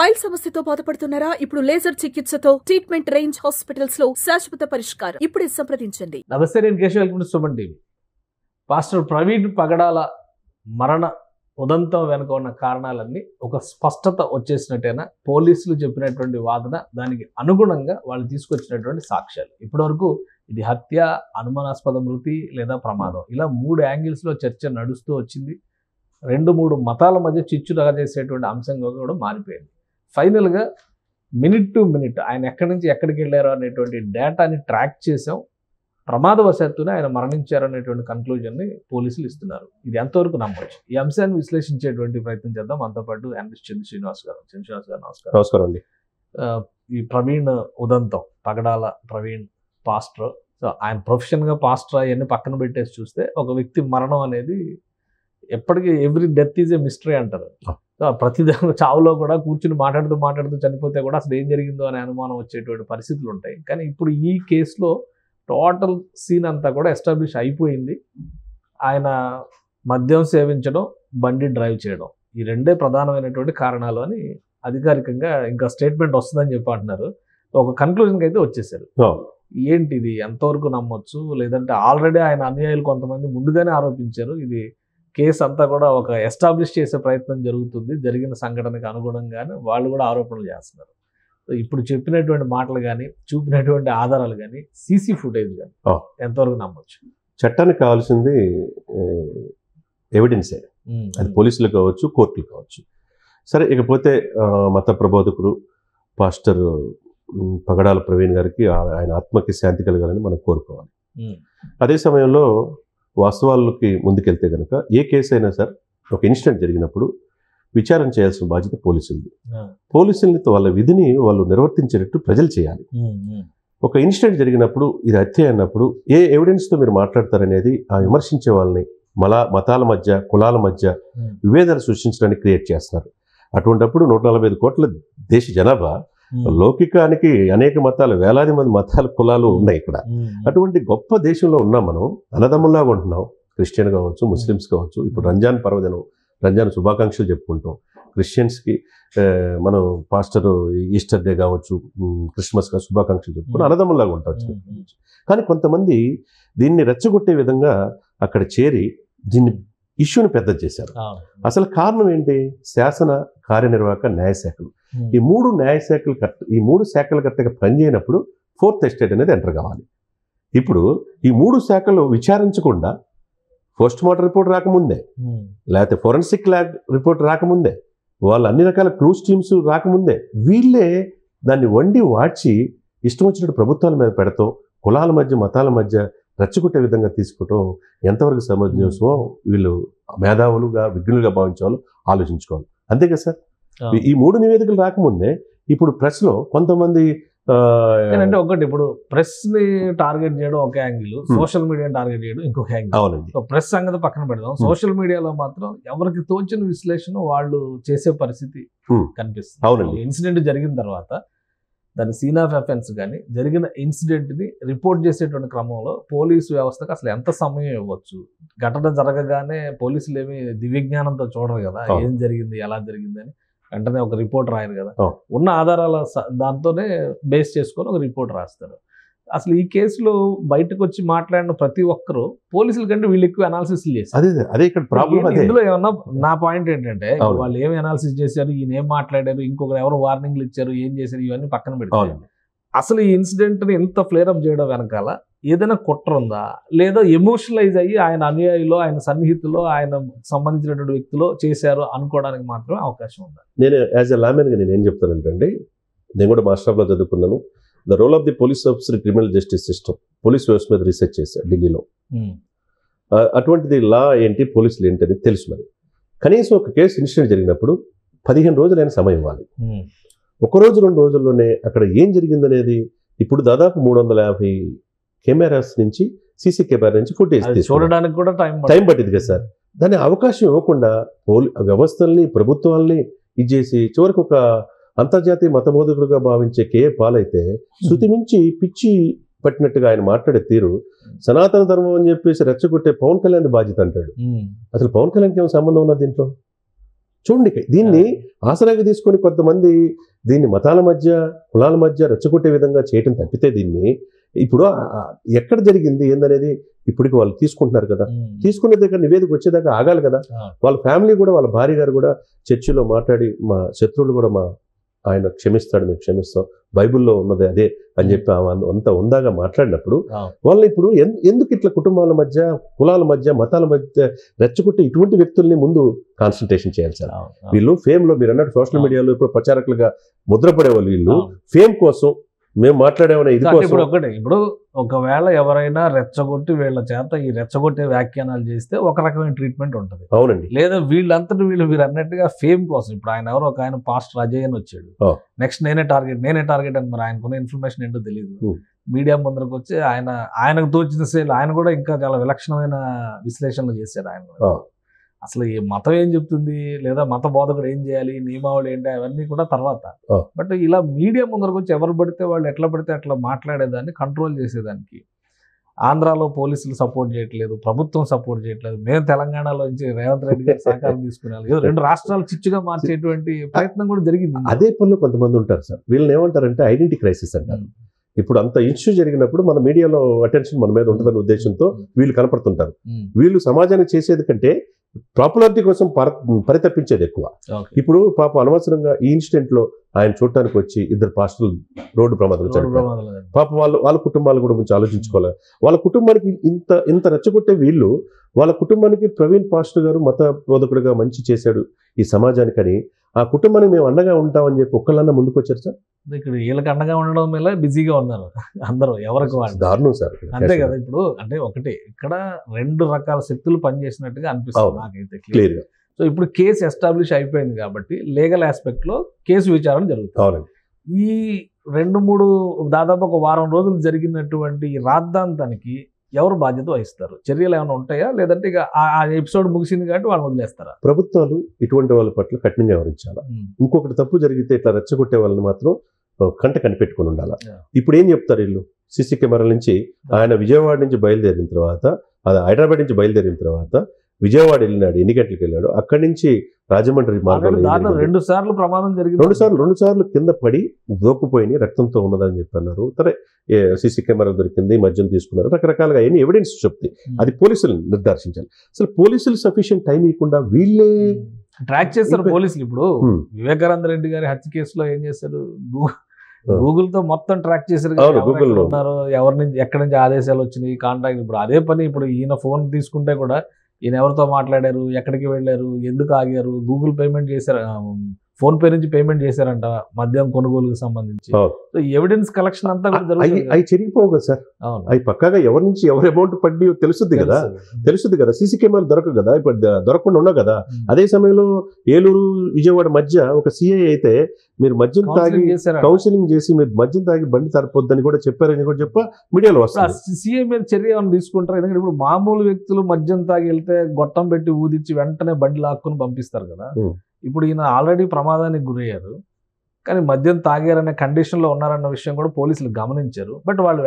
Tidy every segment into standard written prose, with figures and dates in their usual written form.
Pile సమస్యతో బాధపడుతున్నారా? ఇప్పుడు లేజర్ చికిత్సతో ట్రీట్మెంట్ రేంజ్ హాస్పిటల్స్ లో శాశ్వత పరిష్కారం. ఇప్పుడే సంప్రదించండి. నమస్తే, నేను Keshav. Welcome to Suman TV. Pastor Praveen Pagadala మరణ ఉదంతం వెనుక ఉన్న కారణాలన్నీ ఒక స్పష్టత వచ్చేసినట్టేనా? పోలీసులు చెప్పినటువంటి వాదన, దానికి అనుగుణంగా వాళ్ళు తీసుకొచ్చినటువంటి సాక్ష్యాలు. ఇప్పటివరకు ఇది హత్య, అనుమానాస్పద మృతి లేదా ప్రమాదం, ఇలా 3 యాంగిల్స్లో చర్చ నడుస్తూ వచ్చింది. 2-3 మతాల మధ్య చిచ్చుగా చేసేటువంటి అంశంగా కూడా మారిపోయింది. ఫైనల్గా మినిట్ టు మినిట్ ఆయన ఎక్కడి నుంచి ఎక్కడికి వెళ్ళారో అనేటువంటి డేటాని ట్రాక్ చేసాం. ప్రమాదవశాత్తునే ఆయన మరణించారు అనేటువంటి కన్క్లూజన్ని పోలీసులు ఇస్తున్నారు. ఇది ఎంతవరకు నమ్మవచ్చు? ఈ అంశాన్ని విశ్లేషించేటువంటి ప్రయత్నం చేద్దాం. మనతో పాటు అనలిస్ట్ చంద్ర శ్రీనివాస్ గారు. నమస్కారం. నమస్కారం అండి. ఈ ప్రవీణ్ ఉదంతం, పగడాల ప్రవీణ్ పాస్టర్, సో ఆయన ప్రొఫెషన్గా పాస్టర్ అవన్నీ పక్కన పెట్టేసి చూస్తే ఒక వ్యక్తి మరణం అనేది ఎప్పటికీ every death is a mystery అంటారు. ప్రతి చావులో కూడా కూర్చుని మాట్లాడుతూ చనిపోతే కూడా అసలు ఏం జరిగిందో అనే అనుమానం వచ్చేటువంటి పరిస్థితులు ఉంటాయి. కానీ ఇప్పుడు ఈ కేసులో టోటల్ సీన్ అంతా కూడా ఎస్టాబ్లిష్ అయిపోయింది. ఆయన మద్యం సేవించడం, బండి డ్రైవ్ చేయడం, ఈ 2 ప్రధానమైనటువంటి కారణాలు అని అధికారికంగా ఇంకా స్టేట్మెంట్ వస్తుందని చెప్పి అంటున్నారు. ఒక కన్క్లూజన్కి అయితే వచ్చేసారు. ఏంటి ఇది, ఎంతవరకు నమ్మొచ్చు? లేదంటే ఆల్రెడీ ఆయన అనుయాయులు కొంతమంది ముందుగానే ఆరోపించారు. ఇది కేసు అంతా కూడా ఒక ఎస్టాబ్లిష్ చేసే ప్రయత్నం జరుగుతుంది, జరిగిన సంఘటనకు అనుగుణంగానే వాళ్ళు కూడా ఆరోపణలు చేస్తున్నారు. ఇప్పుడు చెప్పినటువంటి మాటలు కానీ, చూపినటువంటి ఆధారాలు కానీ, సీసీ ఫుటేజ్ కానీ ఎంతవరకు నమ్మొచ్చు? చట్టానికి కావాల్సింది ఎవిడెన్సే. అది పోలీసులు కావచ్చు, కోర్టులు కావచ్చు. సరే, ఇకపోతే మత ప్రబోధకుడు పాస్టర్ పగడాల ప్రవీణ్ గారికి ఆయన ఆత్మకి శాంతి కలగాలని మనం కోరుకోవాలి. అదే సమయంలో వాస్తవాలకి ముందుకెళ్తే కనుక ఏ కేసు అయినా సరే, ఒక ఇన్సిడెంట్ జరిగినప్పుడు విచారణ చేయాల్సిన బాధ్యత పోలీసులది. పోలీసుల్ని వాళ్ళ విధిని వాళ్ళు నిర్వర్తించేటట్టు ప్రజలు చేయాలి. ఒక ఇన్సిడెంట్ జరిగినప్పుడు ఇది హత్య అన్నప్పుడు ఏ ఎవిడెన్స్తో మీరు మాట్లాడతారనేది ఆ విమర్శించే వాళ్ళని మతాల మధ్య, కులాల మధ్య విభేదాలు సృష్టించడానికి క్రియేట్ చేస్తున్నారు. అటువంటిప్పుడు 145 కోట్ల దేశ జనాభా, లౌకికానికి అనేక మతాలు, వేలాది మంది మతాల కులాలు ఉన్నాయి ఇక్కడ. అటువంటి గొప్ప దేశంలో ఉన్నాం మనం, అన్నదమ్ముల్లాగా ఉంటున్నాం. క్రిస్టియన్ కావచ్చు, ముస్లిమ్స్ కావచ్చు. ఇప్పుడు రంజాన్ పర్వదినం, రంజాన్ శుభాకాంక్షలు చెప్పుకుంటాం. క్రిస్టియన్స్కి మనం పాస్టర్ ఈస్టర్ డే కావచ్చు, క్రిస్మస్ శుభాకాంక్షలు చెప్పుకుంటాం, అన్నదమ్ముల్లాగా ఉంటాం. కానీ కొంతమంది దీన్ని రెచ్చగొట్టే విధంగా అక్కడ చేరి దీన్ని ఇష్యూని పెద్ద చేశారు. అసలు కారణం ఏంటి? శాసన, కార్యనిర్వాహక, న్యాయశాఖలు. ఈ 3 శాఖలు కరెక్ట్గా పనిచేయనప్పుడు 4th ఎస్టేట్ అనేది ఎంటర్ కావాలి. ఇప్పుడు ఈ 3 శాఖలు విచారించకుండా, పోస్ట్ మార్టం రిపోర్ట్ రాకముందే, లేకపోతే ఫోరెన్సిక్ ల్యాబ్ రిపోర్ట్ రాకముందే, వాళ్ళు అన్ని రకాల క్లూస్ టీమ్స్ రాకముందే వీళ్ళే దాన్ని వండి వాడ్చి ఇష్టం వచ్చినట్టు ప్రభుత్వాల మీద పెడతాం, కులాల మధ్య, మతాల మధ్య రెచ్చగొట్టే విధంగా తీసుకోవటం ఎంతవరకు సమంజసమో వీళ్ళు మేధావులుగా, విజ్ఞులుగా భావించే వాళ్ళు ఆలోచించుకోవాలి. అంతే కదా సార్? ఈ 3 నివేదికలు రాకముందే ఇప్పుడు ప్రెస్లో కొంతమంది అంటే ఒకటి, ఇప్పుడు ప్రెస్ ని టార్గెట్ చేయడం ఒక యాంగిల్, సోషల్ మీడియాని టార్గెట్ చేయడం ఇంకొక యాంగిల్. అవునండి. ప్రెస్ సంగతి పక్కన పెడదాం. సోషల్ మీడియాలో మాత్రం ఎవరికి తోచిన విశ్లేషణ వాళ్ళు చేసే పరిస్థితి కనిపిస్తుంది. అవునండి. ఇన్సిడెంట్ జరిగిన తర్వాత దాని సీన్ ఆఫ్ అఫెన్స్ కానీ, జరిగిన ఇన్సిడెంట్ని రిపోర్ట్ చేసేటువంటి క్రమంలో పోలీసు వ్యవస్థకు అసలు ఎంత సమయం ఇవ్వచ్చు? ఘటన జరగగానే పోలీసులు ఏమి దివ్యజ్ఞానంతో చూడరు కదా, ఏం జరిగింది, ఎలా జరిగింది అని వెంటనే ఒక రిపోర్ట్ రాయరు కదా. ఉన్న ఆధారాల దాంతోనే బేస్ చేసుకొని ఒక రిపోర్ట్ రాస్తారు. అసలు ఈ కేసులో బయటకు వచ్చి మాట్లాడిన ప్రతి ఒక్కరు పోలీసుల కంటే వీళ్ళు ఎక్కువ అనాలిసిస్ చేశారు. అదే ఇక్కడ ప్రాబ్లం. ఇందులో ఏమన్నా నా పాయింట్ ఏంటంటే, వాళ్ళు ఏమి అనాలిసిస్ చేశారు, ఈయన ఏం మాట్లాడారు, ఇంకొకరు ఎవరు వార్నింగ్లు ఇచ్చారు, ఏం చేశారు, ఇవన్నీ పక్కన పెడతారు. అసలు ఈ ఇన్సిడెంట్ని ఎంత ఫ్లేరప్ చేయడం వెనకాల ఏదైనా కుట్ర ఉందా, లేదా ఎమోషనలైజ్ అయ్యి ఆయన అనుయాయులు, ఆయన సన్నిహితులు, ఆయన సంబంధించినటువంటి వ్యక్తులు చేశారు అనుకోవడానికి మాత్రమే అవకాశం ఉందా? నేను యాజ్ ఎ లామెన్గా నేను ఏం చెప్తానంటే, నేను కూడా మాస్టర్లో చదువుకున్నాను. The role of the police officer criminal justice system, police వ్యవస్థ మీద రీసెర్చ్ చేశాను ఢిల్లీలో. అటువంటిది లా ఏంటి, పోలీసులు ఏంటి అని తెలుసు. మరి కనీసం ఒక కేసు ఇన్సిడెంట్ జరిగినప్పుడు 15 రోజులైన సమయం ఇవ్వాలి. 1 రోజు 2 రోజుల్లోనే అక్కడ ఏం జరిగిందనేది, ఇప్పుడు దాదాపు 350 కెమెరాస్ నుంచి, సీసీ కెమెరా నుంచి ఫుటేజ్ చూడడానికి కూడా టైం పట్టింది కదా సార్. దాన్ని అవకాశం ఇవ్వకుండా వ్యవస్థల్ని, ప్రభుత్వాల్ని ఇచ్చేసి చివరికి ఒక అంతర్జాతీయ మతబోధకుడుగా భావించే కేఏ పాల్ అయితే శృతి మించి పిచ్చి పట్టినట్టుగా ఆయన మాట్లాడే తీరు సనాతన ధర్మం అని చెప్పేసి రెచ్చగొట్టే పవన్ కళ్యాణ్ బాధ్యత అంటాడు. అసలు పవన్ కళ్యాణ్కి ఏమైనా సంబంధం ఉన్నది దీంట్లో? చూడండి, దీన్ని ఆసరాగా తీసుకొని కొంతమంది దీన్ని మతాల మధ్య కులాల మధ్య రెచ్చగొట్టే విధంగా చేయటం తప్పితే దీన్ని ఇప్పుడు ఎక్కడ జరిగింది ఏందనేది ఇప్పటికి వాళ్ళు తీసుకుంటున్నారు కదా. తీసుకునే దగ్గర నివేదిక వచ్చేదాకా ఆగాలి కదా. వాళ్ళ ఫ్యామిలీ కూడా, వాళ్ళ భార్య గారు కూడా చర్చిలో మాట్లాడి మా శత్రువులు కూడా ఆయన క్షమిస్తాడు, మేము క్షమిస్తాం, బైబిల్లో ఉన్నది అదే అని చెప్పి అంత ఉందాగా మాట్లాడినప్పుడు వాళ్ళని ఇప్పుడు ఎందుకు ఇట్లా కుటుంబాల మధ్య కులాల మధ్య మతాల మధ్య రెచ్చగొట్టే ఇటువంటి వ్యక్తుల్ని ముందు కాన్సన్ట్రేషన్ చేయాలి సార్. వీళ్ళు ఫేమ్ లో మీరు అన్నట్టు సోషల్ మీడియాలో ఇప్పుడు ప్రచారకులుగా ముద్రపడేవాళ్ళు వీళ్ళు ఫేమ్ కోసం మేము మాట్లాడేమన్నా ఇది ఇప్పుడు ఒకటి, ఇప్పుడు ఒకవేళ ఎవరైనా రెచ్చగొట్టి వీళ్ళ చేత ఈ రెచ్చగొట్టే వ్యాఖ్యానాలు చేస్తే ఒక రకమైన ట్రీట్మెంట్ ఉంటుంది. అవునండి. లేదా వీళ్ళంతటి మీరు అన్నట్టుగా ఫేమ్ కోసం, ఇప్పుడు ఆయన ఎవరో ఒక ఆయన పాస్టర్ అజయ్ అని వచ్చాడు, నెక్స్ట్ నేనే టార్గెట్ అని మరి ఆయనకున్న ఇన్ఫర్మేషన్ ఏంటో తెలియదు, మీడియా ముందరకు వచ్చి ఆయనకు తోచిన సేల్ ఆయన కూడా ఇంకా చాలా విలక్షణమైన విశ్లేషణలు చేశాడు. ఆయన అసలు ఈ మతం ఏం చెప్తుంది, లేదా మత బోధకుడు ఏం చేయాలి, నియమావళి ఏంటి, అవన్నీ కూడా తర్వాత. బట్ ఇలా మీడియా ముందరకు వచ్చి ఎవరు పడితే వాళ్ళు ఎట్లా పడితే అట్లా మాట్లాడేదాన్ని కంట్రోల్ చేసేదానికి ఆంధ్రాలో పోలీసులు సపోర్ట్ చేయట్లేదు, ప్రభుత్వం సపోర్ట్ చేయట్లేదు, మేము తెలంగాణలో నుంచి రేవంత్ రెడ్డి గారి సహకారం తీసుకునేది, రెండు రాష్ట్రాలు చిచ్చుగా మార్చేటువంటి ప్రయత్నం కూడా జరిగింది. అదే పనులు కొంతమంది ఉంటారు సార్, వీళ్ళని ఏమంటారంటే ఐడెంటిటీ క్రైసిస్ అంటారు. ఇప్పుడు అంత ఇష్యూ జరిగినప్పుడు మన మీడియాలో అటెన్షన్ మన మీద ఉంటుందనే ఉద్దేశంతో వీళ్ళు కనపడుతుంటారు. వీళ్ళు సమాజానికి చేసేది కంటే పాపులారిటీ కోసం పరితపించేది ఎక్కువ. ఇప్పుడు పాప అనవసరంగా ఈ ఇన్సిడెంట్ లో ఆయన చూడటానికి వచ్చి ఇద్దరు పాస్టర్లు రోడ్డు ప్రమాదాలు చనిపోయారు. పాప వాళ్ళ కుటుంబాల గురించి ఆలోచించుకోవాలి. వాళ్ళ కుటుంబానికి ఇంత రెచ్చగొట్టే వీళ్ళు వాళ్ళ కుటుంబానికి ప్రవీణ్ పాస్టర్ గారు మత బోధకుడిగా మంచి చేశాడు ఈ సమాజానికని, ఆ కుటుంబానికి మేము అండగా ఉంటామని చెప్పి ఒక్కళ్ళన్నా ముందుకు వచ్చారు సార్. ఇక్కడ వీళ్ళకి అండగా ఉండడం వల్ల బిజీగా ఉన్నారు అందరూ, ఎవరికి వాళ్ళు. దారుణం సార్. అంతే కదా. ఇప్పుడు అంటే ఒకటి ఇక్కడ రెండు రకాల శక్తులు పనిచేసినట్టుగా అనిపిస్తుంది నాకైతే క్లియర్ గా. సో ఇప్పుడు కేసు ఎస్టాబ్లిష్ అయిపోయింది కాబట్టి లీగల్ ఆస్పెక్ట్ లో కేసు విచారణ జరుగుతుంది. ఈ 2-3 దాదాపు ఒక వారం రోజులు జరిగినటువంటి రాద్ధాంతానికి ఎవరు బాధ్యత వహిస్తారు? చర్యలు ఏమైనా ఉంటాయా, లేదంటే ఇక ఆ ఎపిసోడ్ ముగిసింది కాబట్టి వాళ్ళు వదిలేస్తారా? ప్రభుత్వాలు ఇటువంటి వాళ్ళ పట్ల కఠినంగా వ్యవహరించాలా. ఇంకొకటి తప్పు జరిగితే ఇట్లా రెచ్చగొట్టే వాళ్ళని మాత్రం కంట కనిపెట్టుకుని ఉండాలా. ఇప్పుడు ఏం చెప్తారు వీళ్ళు? సీసీ కెమెరాల నుంచి ఆయన విజయవాడ నుంచి బయలుదేరిన తర్వాత, అది హైదరాబాద్ నుంచి బయలుదేరిన తర్వాత విజయవాడ వెళ్ళినాడు, ఎన్ని గంటలకు వెళ్ళాడు, అక్కడి నుంచి రాజమండ్రి మార్గంలో 2 సార్లు ప్రమాదం జరిగింది. 2 సార్లు కింద పడి దోక్కుపోయి రక్తంతో ఉన్నదని చెప్పన్నారు. సరే, సీసీ కెమెరా దొరికింది, మద్యం తీసుకున్నారు, రకరకాలుగా ఎన్ని ఎవిడెన్స్ చెప్తాయి, అది పోలీసులు నిర్ధారించాలి. అసలు పోలీసులు సఫిషియెంట్ టైం ఇవ్వకుండా వీళ్ళే ట్రాక్ చేస్తారు పోలీసులు. ఇప్పుడు వివేకానంద రెడ్డి గారి హత్య కేసులో ఏం చేశారు? గూగుల్ తో మొత్తం ట్రాక్ చేశారు, ఉన్నారు, ఎవరి నుంచి ఎక్కడి నుంచి ఆదేశాలు వచ్చినాయి, కాంటాక్ట్. ఇప్పుడు అదే పని, ఇప్పుడు ఈయన ఫోన్ తీసుకుంటే కూడా ఈయన ఎవరితో మాట్లాడారు, ఎక్కడికి వెళ్ళారు, ఎందుకు ఆగారు, గూగుల్ పేమెంట్ చేశారు, ఫోన్ పే నుంచి పేమెంట్ చేశారంట మద్యం కొనుగోలుకు సంబంధించి. ఎవిడెన్స్ కలెక్షన్ అంతా అవి చెరిగిపోవు కదా సార్. అవి పక్కాగా ఎవరి నుంచి ఎవరు అమౌంట్ పడి తెలుస్తుంది కదా. సీసీ కెమెరా దొరకదు కదా, ఇప్పుడు దొరకకుండా ఉండవు కదా. అదే సమయంలో ఏలూరు విజయవాడ మధ్య ఒక సిఐ అయితే మీరు మద్యం తాగి కౌన్సిలింగ్ చేసి మీరు మద్యం తాగి బండి తరపొద్దని కూడా చెప్పారని కూడా చెప్ప మీడియాలో వస్తుంది. సీఐ మీద చర్య ఏమైనా తీసుకుంటారు? ఎందుకంటే ఇప్పుడు మామూలు వ్యక్తులు మద్యం తాగి వెళ్తే గొట్టం పెట్టి ఊదిచ్చి వెంటనే బండి లాక్కుని పంపిస్తారు కదా. ఇప్పుడు ఈయన ఆల్రెడీ ప్రమాదానికి గురయ్యారు, కానీ మద్యం తాగారనే కండిషన్లో ఉన్నారన్న విషయం కూడా పోలీసులు గమనించారు. బట్ వాళ్ళు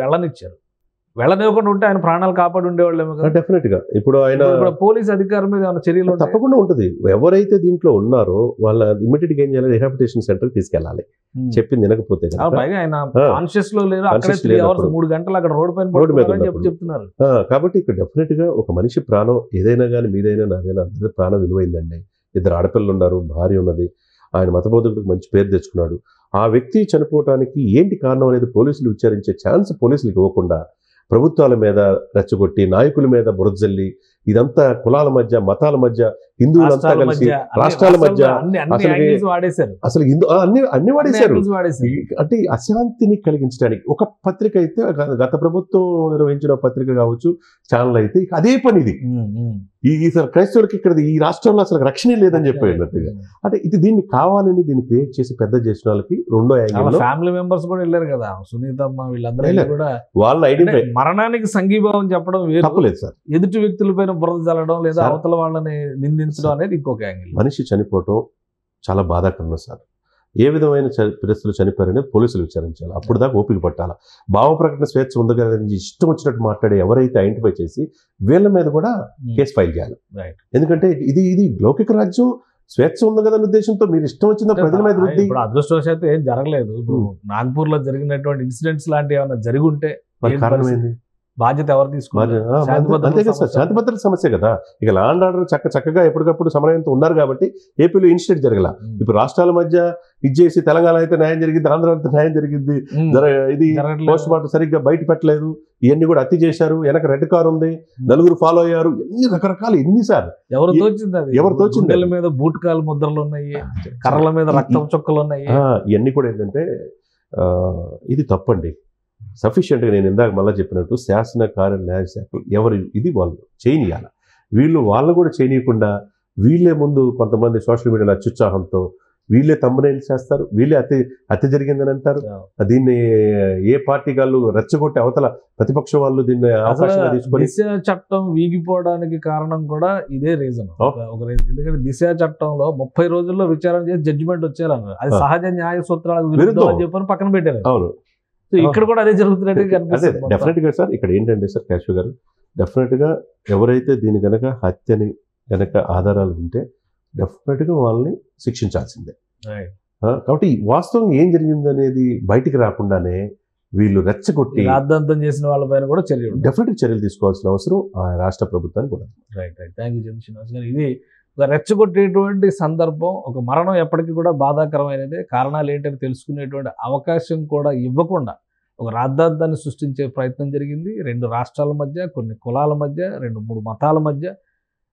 వెళ్ళనివ్వకుండా ఉంటే ఆయన ప్రాణాలు కాపాడి ఉండేవాళ్ళేమో కదా. డెఫినెట్ గా ఇప్పుడు ఆయన పోలీస్ అధికారి మీద ఏమైనా చర్యలు తప్పకుండా ఉంటుంది. ఎవరైతే దీంట్లో ఉన్నారో వాళ్ళ ఇమీడియట్ గా ఏం చేయాలి, రిహాబిలిటేషన్ సెంటర్ తీసుకెళ్ళాలి. చెప్పింది వినకపోతే ఆయన కాన్షియస్ లో లేరు, 3 గంటలు అక్కడ రోడ్ పైన చెప్తున్నారు. కాబట్టి ఇక్కడ డెఫినెట్ గా ఒక మనిషి ప్రాణం ఏదైనా కానీ మీదైనా నాదైనా అందరి ప్రాణం విలువైందండి. 2 ఆడపిల్లలు ఉన్నారు, భార్య ఉన్నది, ఆయన మతబోధకుడికి మంచి పేరు తెచ్చుకున్నాడు. ఆ వ్యక్తి చనిపోవటానికి ఏంటి కారణం అనేది పోలీసులు విచారించే ఛాన్స్ పోలీసులకు ఇవ్వకుండా ప్రభుత్వాల మీద రెచ్చగొట్టి నాయకుల మీద బురదజల్లి ఇదంతా కులాల మధ్య మతాల మధ్య హిందువులంతా కలిసి రాష్ట్రాల మధ్య అసలు అన్ని వాడేశారు. అంటే అశాంతిని కలిగించడానికి ఒక పత్రిక అయితే గత ప్రభుత్వం నిర్వహించిన పత్రిక కావచ్చు, ఛానల్ అయితే అదే పని ఇది. ఈ క్రైస్తవుడికి ఇక్కడ ఈ రాష్ట్రంలో అసలు రక్షణే లేదని చెప్పినట్టుగా. అంటే ఇది దీన్ని కావాలని దీన్ని క్రియేట్ చేసి పెద్ద చేసిన వాళ్ళకి రెండో యాంగిల్ ఫ్యామిలీ మెంబర్స్ కూడా వెళ్ళారు కదా, సునీతమ్మ వీళ్ళందరూ కూడా వాళ్ళ ఐడెంటిఫై మరణానికి సంఘీభావం చెప్పడం తప్పలేదు సార్. ఎదుటి వ్యక్తుల పైన బురద చల్లడం లేదా అవతల వాళ్ళని నిందించడం అనేది ఇంకొక యాంగిల్. మనిషి చనిపోవటం చాలా బాధాకరం సార్. ఏ విధమైన పరిస్థితులు చనిపోయారనేది పోలీసులు విచారించాలి. అప్పుడు దాకా ఓపిక పట్టాలి. భావ ప్రకటన స్వేచ్ఛ ఉంది కదా, ఇష్టం వచ్చినట్టు మాట్లాడే ఎవరైతే ఐడెంటిఫై చేసి వీళ్ళ మీద కూడా కేసు ఫైల్ చేయాలి. ఎందుకంటే ఇది లౌకిక రాజ్యం, స్వేచ్ఛ ఉంది కదా అనే ఉద్దేశంతో మీరు ఇష్టం వచ్చిన ప్రజల మీద రుద్ది ఇప్పుడు అదృష్టవశాత్తు ఏం జరగలేదు. ఇప్పుడు నాగ్పూర్ లో జరిగినటువంటి ఇన్సిడెంట్స్ లాంటివి ఏమైనా జరిగి ఉంటే మరి కారణం ఏంది? బాధ్యత ఎవరు తీసుకున్నారు? అంతే కదా సార్, శాంతి భద్రత సమస్య కదా. ఇక లా అండ్ ఆర్డర్ చక్కగా ఎప్పటికప్పుడు సమన్వయంతో ఉన్నారు కాబట్టి ఏపీలో ఇన్సిడెంట్ జరగల. ఇప్పుడు రాష్ట్రాల మధ్య ఇచ్చేసి తెలంగాణ అయితే న్యాయం జరిగింది, ఆంధ్ర అయితే న్యాయం జరిగింది, ఇది పోస్ట్ మార్టం సరిగ్గా బయట పెట్టలేదు, ఇవన్నీ కూడా అతి చేశారు, వెనక రెడ్ కార్ ఉంది, నలుగురు ఫాలో అయ్యారు, ఎన్ని రకరకాలు ఎన్నిసార్లు ఎవరు తోచింది గుండెల మీద బూట్ కాలు ముద్రలు ఉన్నాయి, కర్రల మీద రక్తం చుక్కలు ఉన్నాయి. ఇవన్నీ కూడా ఏంటంటే ఇది తప్పండి. సఫిషియెంట్గా నేను ఇందాక మళ్ళీ చెప్పినట్టు శాసన కార్య న్యాయశాఖలు ఎవరు ఇది వాళ్ళు చేయనియాల. వాళ్ళు కూడా చేయనీయకుండా వీళ్ళే ముందు కొంతమంది సోషల్ మీడియాలో అత్యుత్సాహంతో వీళ్ళే తమ్మునైలు చేస్తారు, వీళ్ళే అతి జరిగిందని అంటారు. దీన్ని ఏ పార్టీ వాళ్ళు రెచ్చగొట్టి అవతల ప్రతిపక్ష వాళ్ళు దీన్ని అవకాశంగా తీసుకొని దిశ చట్టం వీగిపోవడానికి కారణం కూడా ఇదే రీజన్, ఒక రీజన్. ఎందుకంటే దిశ చట్టంలో 30 రోజుల్లో విచారణ చేసి జడ్జిమెంట్ వచ్చేయాలన్నారు. అది సహజ న్యాయ సూత్రాలకు విరుద్ధం అని చెప్పని పక్కన పెట్టారు. అవును, ఇక్కడ కూడా అదే జరుగుతున్నట్టు కనిపిస్తుంది. డెఫినెట్ గా సార్ ఇక్కడ ఏంటంటే సార్ కేశవ్ గారు, డెఫినెట్ గా ఎవరైతే దీని కనుక హత్యని కనుక ఆధారాలు ఉంటే డెఫినెట్ గా వాళ్ళని శిక్షించాల్సిందే. కాబట్టి వాస్తవం ఏం జరిగింది అనేది బయటికి రాకుండానే వీళ్ళు రెచ్చగొట్టి రాద్ధాంతం చేసిన వాళ్ళపైన కూడా డెఫినెట్ చర్యలు తీసుకోవాల్సిన అవసరం ఆ రాష్ట్ర ప్రభుత్వానికి కూడా. రైట్. థ్యాంక్ యూ శ్రీనివాస్ గారు. ఇది ఒక రెచ్చగొట్టేటువంటి సందర్భం, ఒక మరణం ఎప్పటికీ కూడా బాధాకరమైనదే. కారణాలు ఏంటని తెలుసుకునేటువంటి అవకాశం కూడా ఇవ్వకుండా ఒక రాద్ధాంతాన్ని సృష్టించే ప్రయత్నం జరిగింది. 2 రాష్ట్రాల మధ్య, కొన్ని కులాల మధ్య, 2-3 మతాల మధ్య,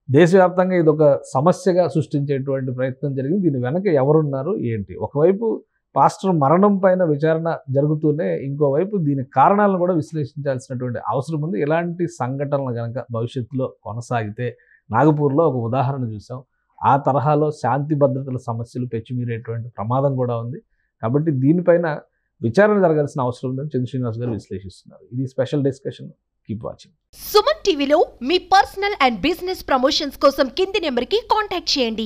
దేశవ్యాప్తంగా ఇది ఒక సమస్యగా సృష్టించేటువంటి ప్రయత్నం జరిగింది. దీని వెనక ఎవరున్నారు ఏంటి? ఒకవైపు పాస్టర్ మరణం పైన విచారణ జరుగుతూనే ఇంకోవైపు దీని కారణాలను కూడా విశ్లేషించాల్సినటువంటి అవసరం ఉంది. ఇలాంటి సంఘటనలు కనుక భవిష్యత్తులో కొనసాగితే, నాగపూర్లో ఒక ఉదాహరణ చూసాం, ఆ తరహాలో శాంతి భద్రతల సమస్యలు పెచ్చిమీరేటువంటి ప్రమాదం కూడా ఉంది. కాబట్టి దీనిపైన విచారణ జరగాల్సిన అవసరం ఉందని చంద్ర శ్రీనివాస్ గారు విశ్లేషిస్తున్నారు. ఇది special discussion. Keep watching. Suman టీవీలో మీ పర్సనల్ అండ్ బిజినెస్ ప్రమోషన్స్ కోసం కింది నెంబర్కి కాంటాక్ట్ చేయండి.